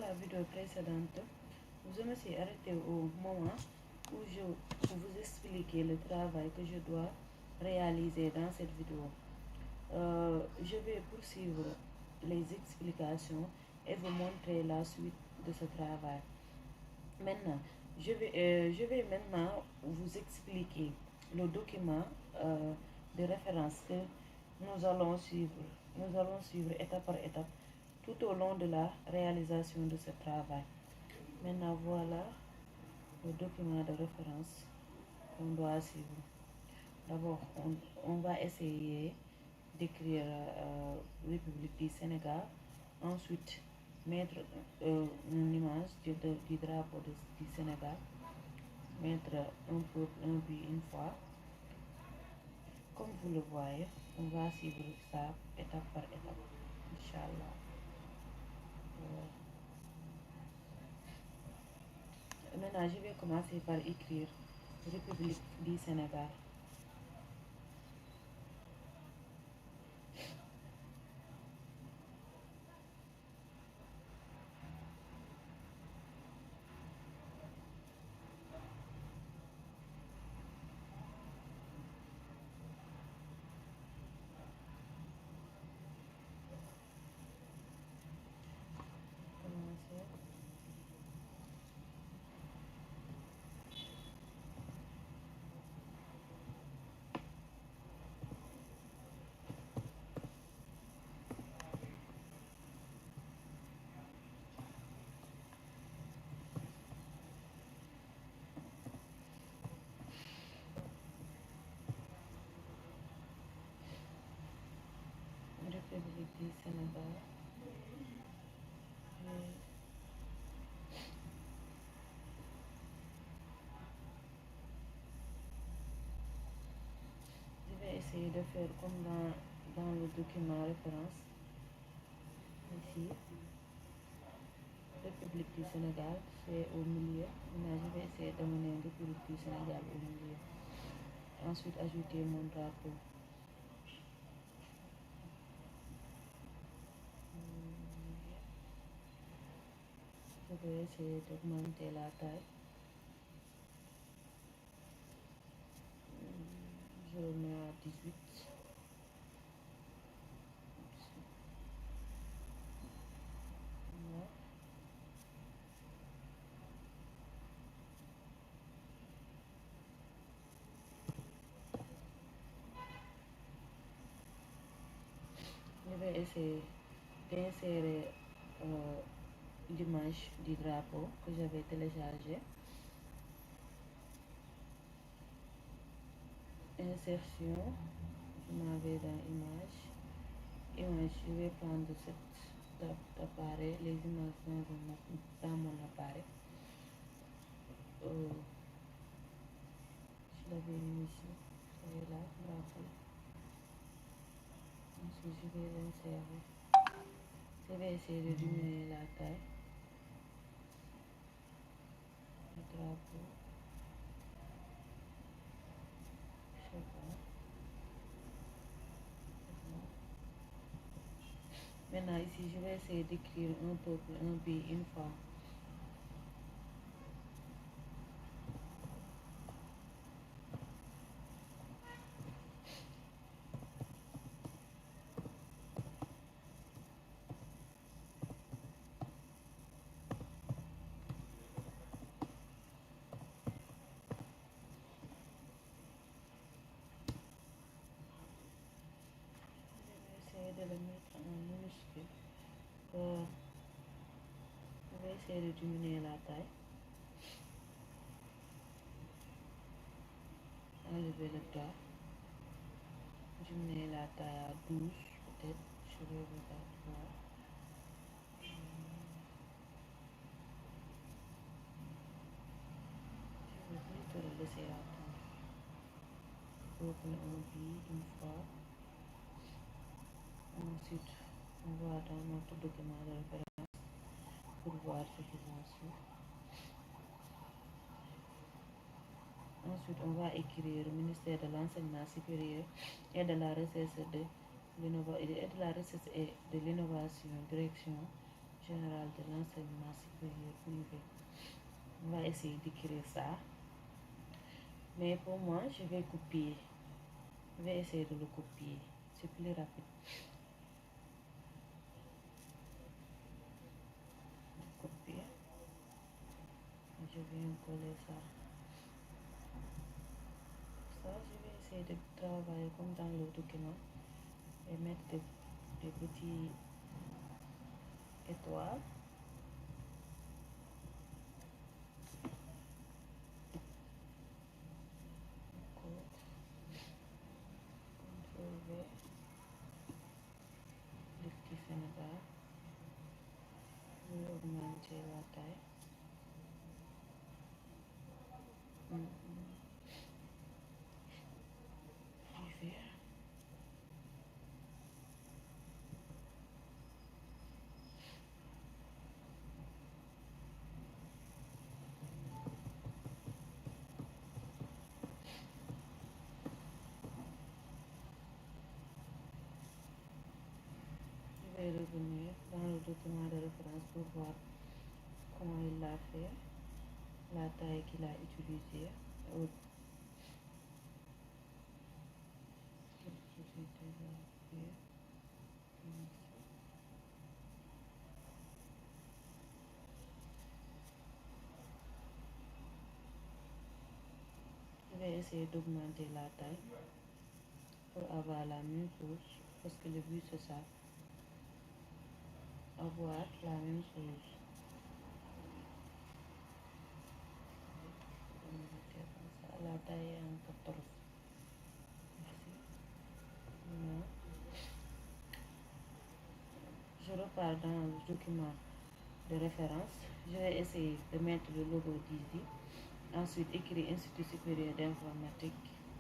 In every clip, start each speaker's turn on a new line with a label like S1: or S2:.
S1: la vidéo précédente, je me suis arrêtée au moment où je vous expliquais le travail que je dois réaliser dans cette vidéo. Je vais poursuivre les explications et vous montrer la suite de ce travail. Maintenant, je vais maintenant vous expliquer le document de référence que nous allons suivre. Nous allons suivre étape par étape tout au long de la réalisation de ce travail. Maintenant, voilà le document de référence qu'on doit suivre. D'abord, on va essayer d'écrire République du Sénégal. Ensuite, mettre une image du drapeau du Sénégal. Mettre un peuple, un but, une foi. Comme vous le voyez, on va suivre ça étape par étape. Inch'Allah. Maintenant, je vais commencer par écrire République du Sénégal. Commencer. République du Sénégal. Je vais essayer de faire comme dans le document référence. Ici, République du Sénégal, c'est au milieu. Maintenant, je vais essayer d'amener République du Sénégal au milieu. Ensuite, ajouter mon drapeau. Je vais essayer d'augmenter la taille. Je le mets à 18. Voilà. Je vais essayer d'insérer l'image du drapeau que j'avais téléchargé. Insertion, je m'en vais dans image. Image, je vais prendre cet appareil, les images dans mon appareil. Je l'avais mis ici, et là, drapeau. Ensuite, je vais l'insérer. Je vais essayer de diminuer la taille du drapeau. Je sais pas. Maintenant, ici, je vais essayer d'écrire un peuple, un pays, une fois. Je vais essayer de le mettre en minuscule. Je vais essayer de diminuer la taille. Enlever le doigt. Diminuer la taille à 12, peut-être. Je vais regarder voir. Je vais plutôt le laisser à 12. Open un billet une fois. Ensuite, on va dans notre document de référence pour voir ce qu'ils ont su. Ensuite, on va écrire ministère de l'enseignement supérieur et de la recherche et de l'innovation, direction général de l'enseignement supérieur privé. On va essayer d'écrire ça. Mais pour moi, je vais copier. Je vais essayer de le copier. C'est plus rapide. Copier. Je vais coller ça. Ça, je vais essayer de travailler comme dans le document et mettre des petits étoiles. CTRL V, le petit Sénégal. Je vais augmenter la taille. Je vais revenir dans le document de référence pour voir comment il l'a fait, la taille qu'il a utilisée. Je vais essayer d'augmenter la taille pour avoir la même chose, parce que le but c'est ça, avoir la même chose. La taille est en 14. Merci. Voilà. Je repars dans le document de référence. Je vais essayer de mettre le logo d'ISI. Ensuite, écrire Institut supérieur d'informatique,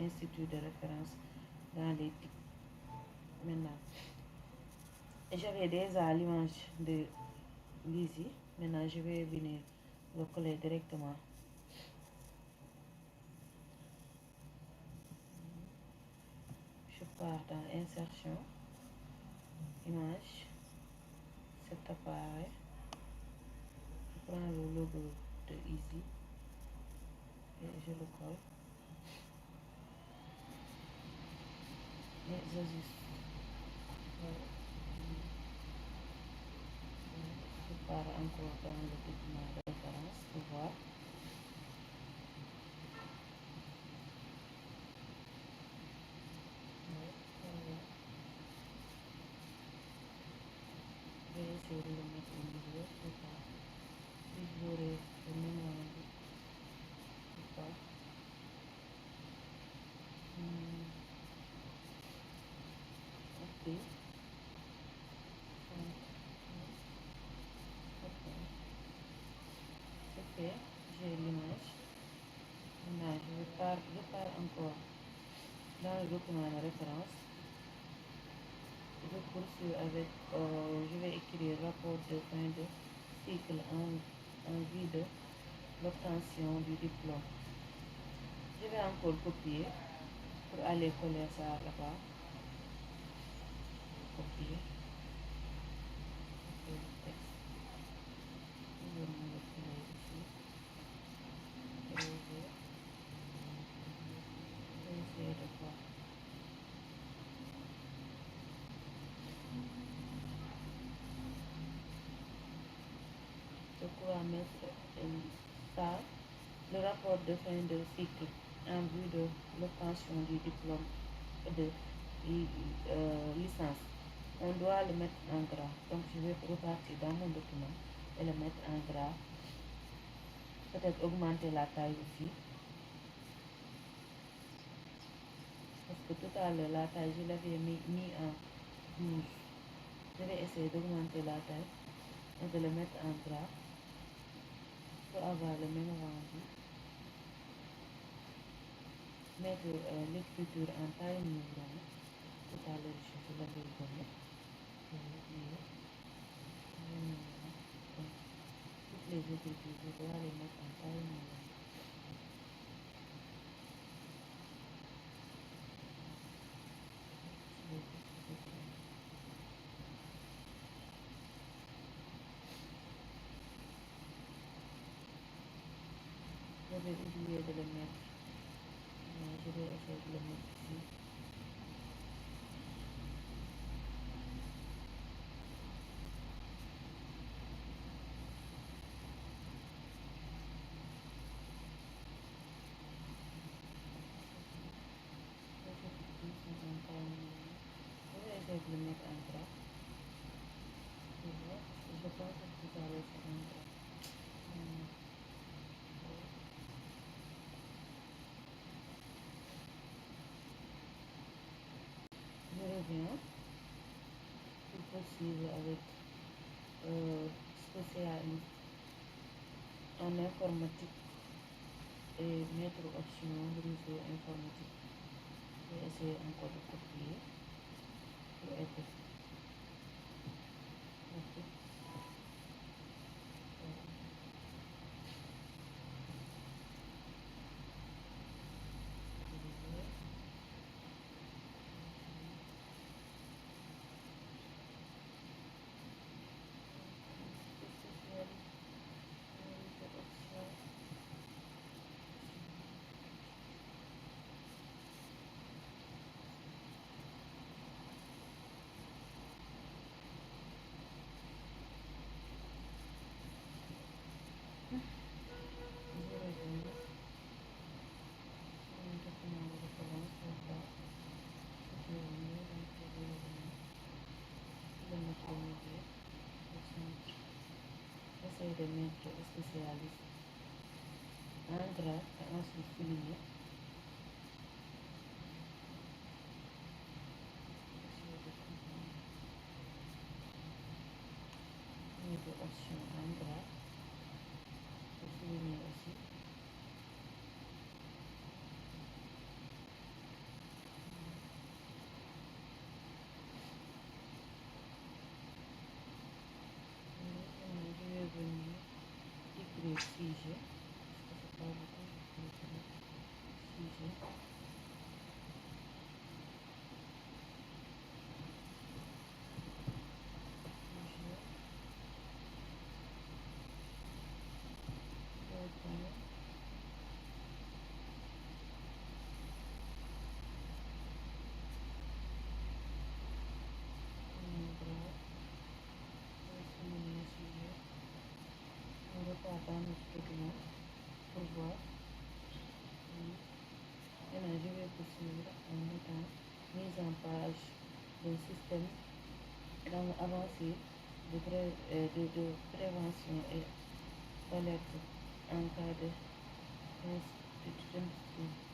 S1: Institut de référence dans les tics. Maintenant, j'avais déjà l'image de l'ISI. Maintenant, je vais venir le coller directement. Je pars dans insertion, image, cet appareil. Je prends le logo de ISI et je le colle. Et j'ajuste. Je pars encore dans le document de référence pour voir. Je vais essayer de le mettre au milieu pour voir si j'aurai le même rendu ou pas. Ok. C'est fait. J'ai l'image. Maintenant, je pars encore dans le document de référence. Je poursuis avec, je vais écrire rapport de fin de cycle en vue de l'obtention du diplôme. Je vais encore copier pour aller coller ça là-bas. Copier. Copier le texte. Je vais me le coller ici. Je vais essayer de voir. Je pourrais mettre ça, le rapport de fin de cycle en vue de l'obtention du diplôme de licence. On doit le mettre en gras. Donc je vais repartir dans mon document et le mettre en gras. Peut-être augmenter la taille aussi. Parce que tout à l'heure, la taille, je l'avais mis en 12. Je vais essayer d'augmenter la taille et de le mettre en gras pour avoir le même rendu. Mettre l'écriture en taille mouvement. Tout à l'heure, je l'avais donné. Je vais oublier. Donc, toutes les écritures, je dois les mettre en taille mouvement. le mettre ici. Je vais essayer de le mettre en gras. Je pense que ça va être en gras. Je reviens pour poursuivre avec spécialiste en informatique et maître option réseau informatique. Je vais essayer encore de copier pour être rapide. Essayer de mettre spécialiste en gras et ensuite souligner. Mettre option en gras et souligner aussi. Je vais venir écrire sujet. C'est pas beaucoup. Sujet. Dans notre document pour voir. Maintenant, je vais poursuivre en mettant mise en page d'un système avancé de prévention et alerte en cas de incident.